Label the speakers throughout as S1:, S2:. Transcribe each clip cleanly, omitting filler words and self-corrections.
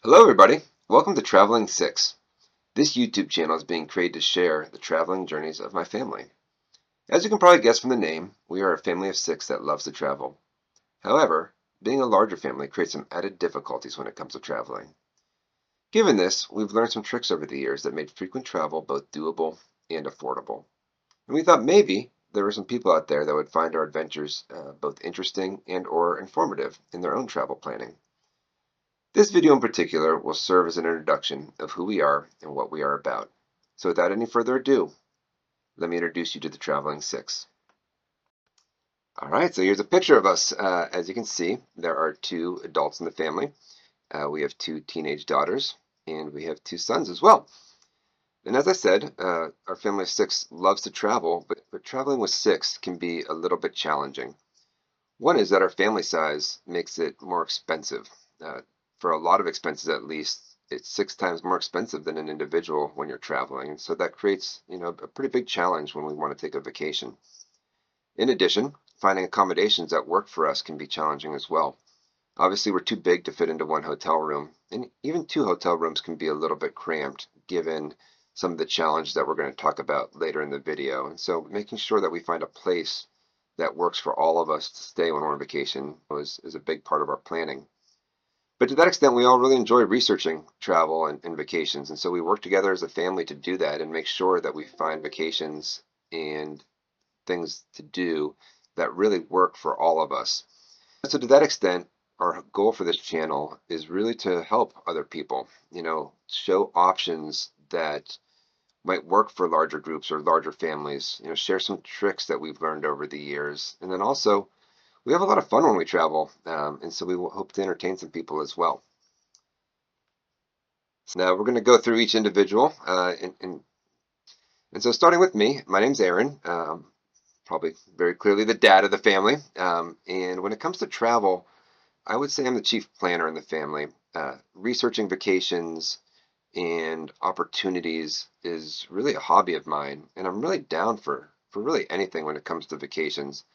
S1: Hello everybody, welcome to Traveling 6. This YouTube channel is being created to share the traveling journeys of my family. As you can probably guess from the name, we are a family of 6 that loves to travel. However, being a larger family creates some added difficulties when it comes to traveling. Given this, we've learned some tricks over the years that made frequent travel both doable and affordable. And we thought maybe there were some people out there that would find our adventures both interesting and or informative in their own travel planning. This video in particular will serve as an introduction of who we are and what we are about. So without any further ado, let me introduce you to the Traveling Six. All right, so here's a picture of us. As you can see, there are two adults in the family. We have two teenage daughters, and we have two sons as well. And as I said, our family of 6 loves to travel, but traveling with 6 can be a little bit challenging. One is that our family size makes it more expensive. For a lot of expenses, at least, it's 6 times more expensive than an individual when you're traveling. So that creates, a pretty big challenge when we want to take a vacation. In addition, finding accommodations that work for us can be challenging as well. Obviously, we're too big to fit into one hotel room, and even two hotel rooms can be a little bit cramped given some of the challenges that we're going to talk about later in the video. And so making sure that we find a place that works for all of us to stay when we're on vacation is a big part of our planning. But to that extent, we all really enjoy researching travel and vacations. And so we work together as a family to do that and make sure that we find vacations and things to do that really work for all of us. So to that extent, our goal for this channel is really to help other people, show options that might work for larger groups or larger families, share some tricks that we've learned over the years. And then also, we have a lot of fun when we travel, and so we hope to entertain some people as well. So now we're going to go through each individual, and so starting with me, my name's Aaron, probably very clearly the dad of the family. And when it comes to travel, I would say I'm the chief planner in the family. Researching vacations and opportunities is really a hobby of mine, and I'm really down for really anything when it comes to vacations.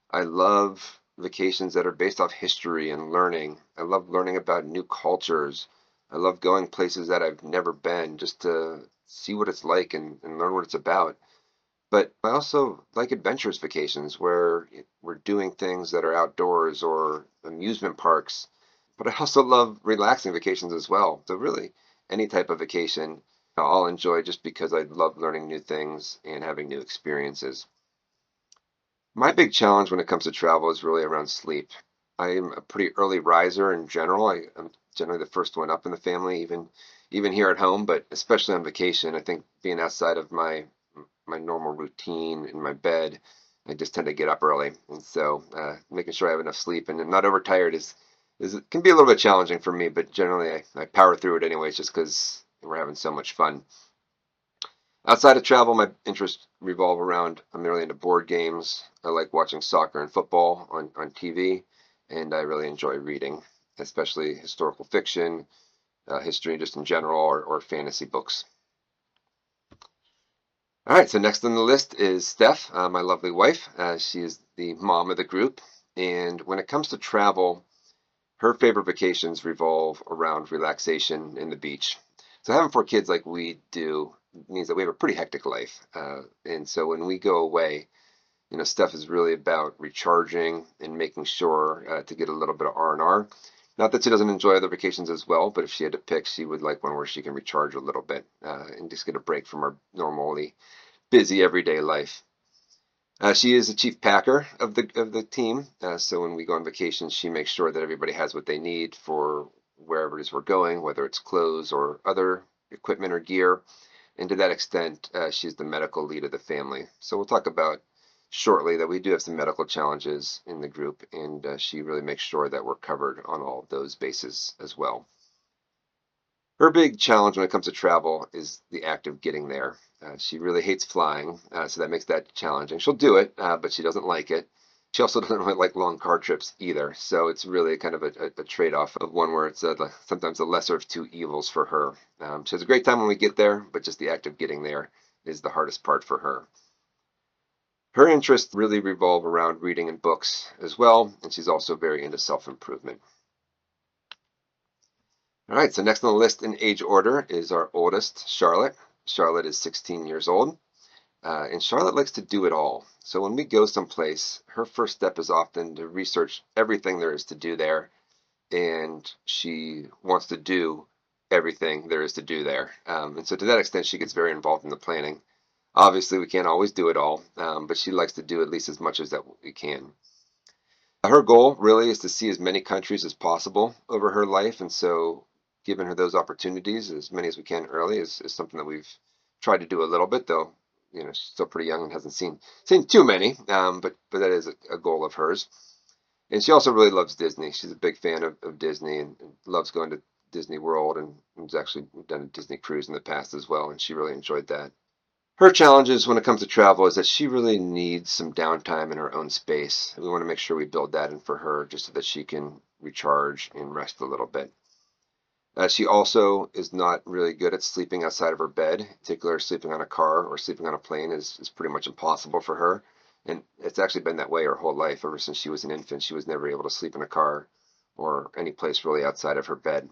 S1: I love vacations that are based off history and learning. I love learning about new cultures. I love going places that I've never been just to see what it's like and learn what it's about. But I also like adventurous vacations where we're doing things that are outdoors or amusement parks. But I also love relaxing vacations as well. So really, any type of vacation I'll enjoy just because I love learning new things and having new experiences. My big challenge when it comes to travel is really around sleep. I am a pretty early riser in general. I'm generally the first one up in the family, even here at home, but especially on vacation. I think being outside of my normal routine in my bed, I just tend to get up early, and so making sure I have enough sleep and I'm not overtired is it can be a little bit challenging for me. But generally, I power through it anyways, just because we're having so much fun. Outside of travel, my interests revolve around I'm really into board games. I like watching soccer and football on TV, and I really enjoy reading, especially historical fiction, history just in general, or fantasy books. All right, so next on the list is Steph, my lovely wife. She is the mom of the group, and when it comes to travel, her favorite vacations revolve around relaxation and the beach. So having 4 kids like we do means that we have a pretty hectic life. And so when we go away, stuff is really about recharging and making sure to get a little bit of R&R. Not that she doesn't enjoy other vacations as well, but if she had to pick, she would like one where she can recharge a little bit and just get a break from her normally busy everyday life. She is the chief packer of the team, so when we go on vacation, she makes sure that everybody has what they need for wherever it is we're going, whether it's clothes or other equipment or gear. And to that extent, she's the medical lead of the family. So we'll talk about shortly that we do have some medical challenges in the group, and she really makes sure that we're covered on all of those bases as well. Her big challenge when it comes to travel is the act of getting there. She really hates flying, so that makes that challenging. She'll do it, but she doesn't like it. She also doesn't really like long car trips either, so it's really kind of a trade-off of one where it's sometimes the lesser of two evils for her. She has a great time when we get there, but just the act of getting there is the hardest part for her. Her interests really revolve around reading and books as well, and she's also very into self-improvement. All right, so next on the list in age order is our oldest, Charlotte. Charlotte is 16 years old, and Charlotte likes to do it all. So when we go someplace, her first step is often to research everything there is to do there, and she wants to do everything there is to do there. And so to that extent, she gets very involved in the planning. Obviously, we can't always do it all, but she likes to do at least as much as that we can. Her goal really is to see as many countries as possible over her life, and so giving her those opportunities, as many as we can early, is something that we've tried to do a little bit, though, she's still pretty young and hasn't seen too many, but that is a goal of hers. And she also really loves Disney. She's a big fan of Disney and loves going to Disney World, and has actually done a Disney cruise in the past as well, and she really enjoyed that. Her challenges when it comes to travel is that she really needs some downtime in her own space. We want to make sure we build that in for her just so that she can recharge and rest a little bit. She also is not really good at sleeping outside of her bed. In particular, sleeping on a car or sleeping on a plane is pretty much impossible for her. And it's actually been that way her whole life. Ever since she was an infant, she was never able to sleep in a car or any place really outside of her bed.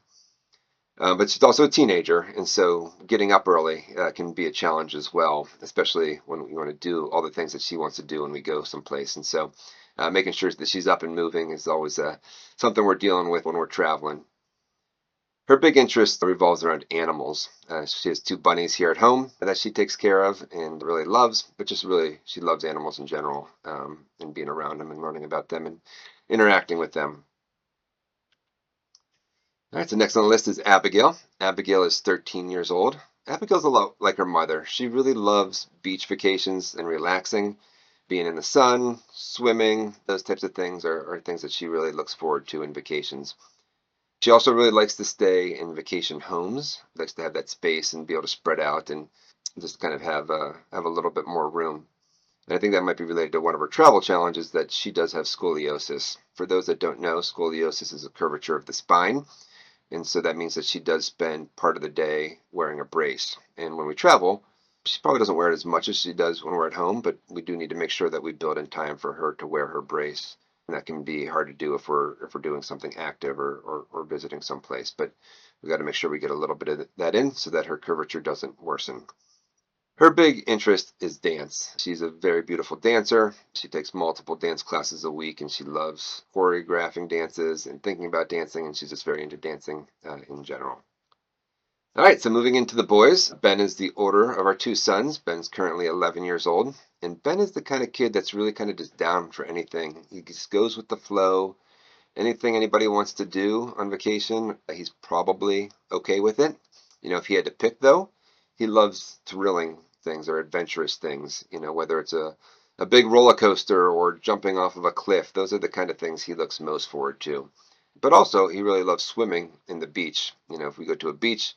S1: But she's also a teenager, and so getting up early can be a challenge as well, especially when we want to do all the things that she wants to do when we go someplace. And so making sure that she's up and moving is always something we're dealing with when we're traveling. Her big interest revolves around animals. She has two bunnies here at home that she takes care of and really loves, but just really, she loves animals in general, and being around them and learning about them and interacting with them. All right, so next on the list is Abigail. Abigail is 13 years old. Abigail's a lot like her mother. She really loves beach vacations and relaxing, being in the sun, swimming. Those types of things are things that she really looks forward to in vacations. She also really likes to stay in vacation homes, likes to have that space and be able to spread out and just kind of have a little bit more room. And I think that might be related to one of her travel challenges, that she does have scoliosis. For those that don't know, scoliosis is a curvature of the spine. And so that means that she does spend part of the day wearing a brace. And when we travel, she probably doesn't wear it as much as she does when we're at home, but we do need to make sure that we build in time for her to wear her brace. And that can be hard to do if we're doing something active or visiting someplace. But we got to make sure we get a little bit of that in so that her curvature doesn't worsen. Her big interest is dance. She's a very beautiful dancer. She takes multiple dance classes a week, and she loves choreographing dances and thinking about dancing, and she's just very into dancing in general. All right, so moving into the boys, Ben is the older of our two sons. Ben's currently 11 years old, and Ben is the kind of kid that's really kind of just down for anything. He just goes with the flow. Anything anybody wants to do on vacation, he's probably okay with it. If he had to pick though, he loves thrilling things or adventurous things, whether it's a big roller coaster or jumping off of a cliff. Those are the kind of things he looks most forward to. But also, he really loves swimming in the beach. If we go to a beach,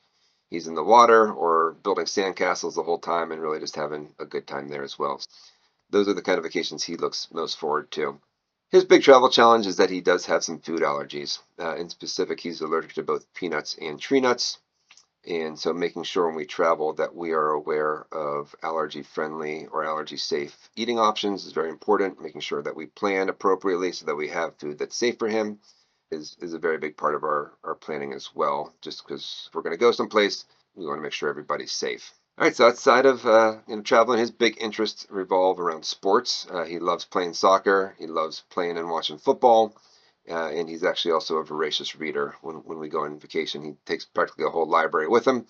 S1: he's in the water or building sandcastles the whole time and really just having a good time there as well. Those are the kind of vacations he looks most forward to. His big travel challenge is that he does have some food allergies. In specific, he's allergic to both peanuts and tree nuts. And so making sure when we travel that we are aware of allergy-friendly or allergy-safe eating options is very important. Making sure that we plan appropriately so that we have food that's safe for him is a very big part of our planning as well. Just because if we're going to go someplace, we want to make sure everybody's safe. All right, so outside of traveling, his big interests revolve around sports. He loves playing soccer. He loves playing and watching football. And he's actually also a voracious reader. When we go on vacation, he takes practically a whole library with him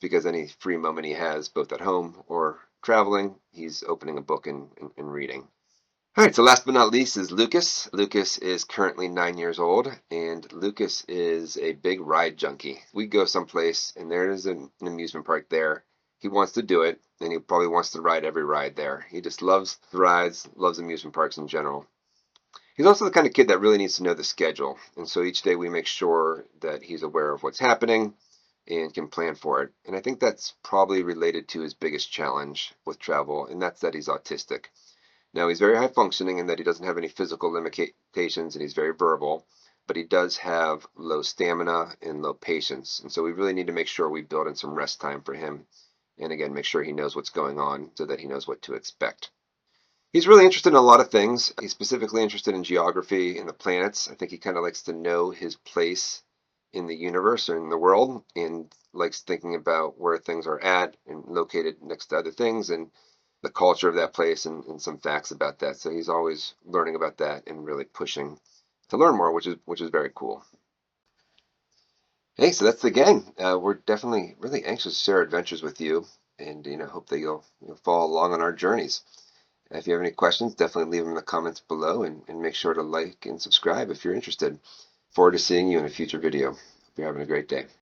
S1: because any free moment he has, both at home or traveling, he's opening a book and reading. All right, so last but not least is Lucas. Lucas is currently 9 years old, and Lucas is a big ride junkie. We go someplace, and there is an amusement park there. He wants to do it, and he probably wants to ride every ride there. He just loves the rides, loves amusement parks in general. He's also the kind of kid that really needs to know the schedule, and so each day we make sure that he's aware of what's happening and can plan for it. And I think that's probably related to his biggest challenge with travel, and that's that he's autistic. Now, he's very high functioning in that he doesn't have any physical limitations and he's very verbal, but he does have low stamina and low patience. And so we really need to make sure we build in some rest time for him. And again, make sure he knows what's going on so that he knows what to expect. He's really interested in a lot of things. He's specifically interested in geography and the planets. I think he kind of likes to know his place in the universe or in the world, and likes thinking about where things are at and located next to other things and the culture of that place and some facts about that. So he's always learning about that and really pushing to learn more, which is very cool. Hey, so that's the gang. We're definitely really anxious to share our adventures with you, and hope that you'll follow along on our journeys. If you have any questions, definitely leave them in the comments below, and make sure to like and subscribe if you're interested. Forward to seeing you in a future video. Hope you're having a great day.